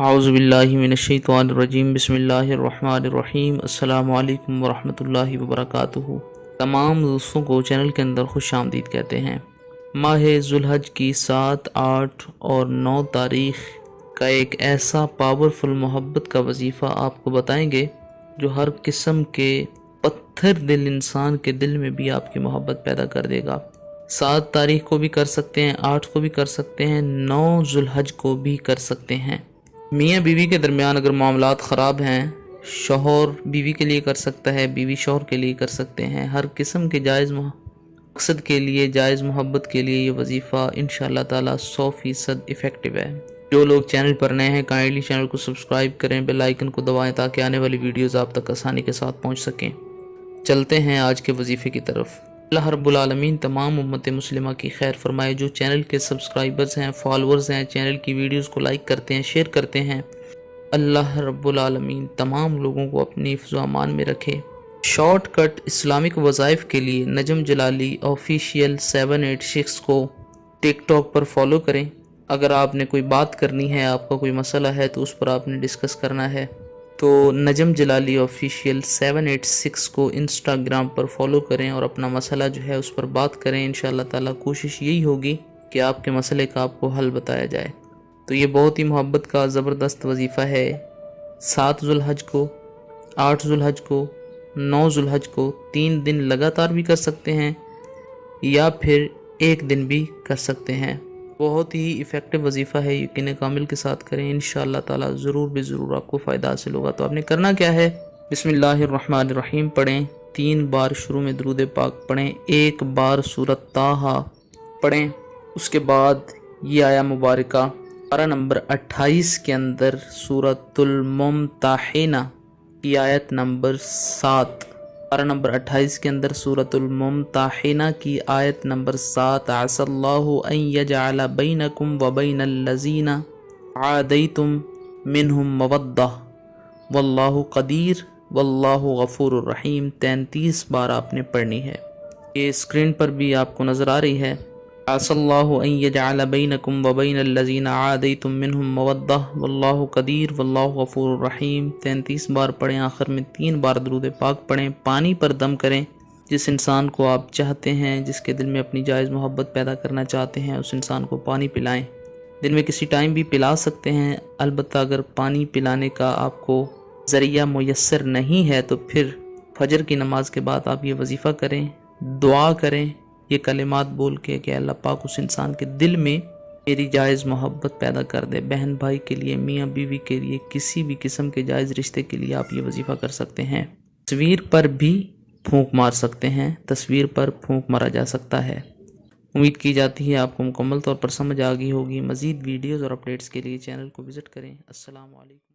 اعوذ باللہ من الشیطان الرجیم بسم اللہ الرحمن الرحیم السلام علیکم ورحمۃ اللہ وبرکاتہ۔ تمام دوستوں کو چینل کے اندر خوش آمدید کہتے ہیں۔ ماہ ذوالحج کی 7، 8 اور 9 تاریخ کا ایک ایسا پاورفل محبت کا وظیفہ آپ کو بتائیں گے جو ہر قسم کے پتھر دل انسان کے دل میں بھی آپ کی محبت پیدا کر دے گا۔ 7 تاریخ کو بھی کر سکتے ہیں، 8 کو بھی کر سکتے ہیں، 9 ذوالحج کو بھی کر سکتے ہیں۔ میاں بیوی کے درمیان اگر معاملات خراب ہیں، شوہر بیوی کے لیے کر سکتا ہے، بیوی شوہر کے لیے کر سکتے ہیں۔ ہر قسم کے جائز مقصد کے لیے، جائز محبت کے لیے یہ وظیفہ انشاءاللہ تعالی 100% ایفیکٹو ہے۔ جو لوگ چینل پر نئے ہیں کائنڈلی چینل کو سبسکرائب کریں، بیل آئیکن کو دبائیں تاکہ آنے والی ویڈیوز آپ تک آسانی کے ساتھ پہنچ سکیں۔ چلتے ہیں آج کے وظیفے کی طرف۔ اللہ رب العالمین تمام امت مسلمہ کی خیر فرمائے۔ جو چینل کے سبسکرائبرز ہیں، فالورز ہیں، چینل کی ویڈیوز کو لائک کرتے ہیں، شیئر کرتے ہیں، اللہ رب العالمین تمام لوگوں کو اپنی حفظ و امان میں رکھے۔ شارٹ کٹ اسلامک وظائف کے لیے نجم جلالی آفیشیل 786 کو ٹک ٹاک پر فالو کریں۔ اگر آپ نے کوئی بات کرنی ہے، آپ کا کوئی مسئلہ ہے تو اس پر آپ نے ڈسکس کرنا ہے تو نجم جلالی آفیشیل 786 کو انسٹاگرام پر فالو کریں اور اپنا مسئلہ جو ہے اس پر بات کریں۔ انشاءاللہ تعالی کوشش یہی ہوگی کہ آپ کے مسئلے کا آپ کو حل بتایا جائے۔ تو یہ بہت ہی محبت کا زبردست وظیفہ ہے۔ 7 ذوالحج کو، 8 ذوالحج کو، 9 ذوالحج کو 3 دن لگاتار بھی کر سکتے ہیں یا پھر 1 دن بھی کر سکتے ہیں۔ بہت ہی ایفیکٹو وظیفہ ہے، یقین کامل کے ساتھ کریں، انشاءاللہ تعالی ضرور بے ضرور آپ کو فائدہ حاصل ہوگا۔ تو آپ نے کرنا کیا ہے، بسم اللہ الرحمن الرحیم پڑھیں، 3 بار شروع میں درود پاک پڑھیں، 1 بار سورۃ طٰہٰ پڑھیں، اس کے بعد یہ آیہ مبارکہ پارہ نمبر 28 کے اندر سورۃ الممتحنہ کی آیت نمبر 7، پارہ نمبر 28 کے اندر سورۃ الممتحنہ کی آیت نمبر 7، عسى الله ان يجعل بينكم وبين الذين عاديتم منهم مودة واللہ قدیر واللہ غفور الرحیم 33 بار آپ نے پڑھنی ہے۔ یہ اسکرین پر بھی آپ کو نظر آ رہی ہے، عسى الله ان يجعل بينكم وبين الذين عاديتم منهم مودة واللہ قدیر واللہ غفور الرحیم 33 بار پڑھیں۔ آخر میں 3 بار درود پاک پڑھیں، پانی پر دم کریں۔ جس انسان کو آپ چاہتے ہیں، جس کے دل میں اپنی جائز محبت پیدا کرنا چاہتے ہیں، اس انسان کو پانی پلائیں۔ دن میں کسی ٹائم بھی پلا سکتے ہیں، البتہ اگر پانی پلانے کا آپ کو ذریعہ میسر نہیں ہے تو پھر فجر کی نماز کے بعد آپ یہ وظیفہ کریں، دعا کریں، یہ کلمات بول کے کہ اللہ پاک اس انسان کے دل میں میری جائز محبت پیدا کر دے۔ بہن بھائی کے لیے، میاں بیوی کے لیے، کسی بھی قسم کے جائز رشتے کے لیے آپ یہ وظیفہ کر سکتے ہیں۔ تصویر پر بھی پھونک مار سکتے ہیں، تصویر پر پھونک مارا جا سکتا ہے۔ امید کی جاتی ہے آپ کو مکمل طور پر سمجھ آ گئی ہوگی۔ مزید ویڈیوز اور اپڈیٹس کے لیے چینل کو وزٹ کریں۔ السلام علیکم۔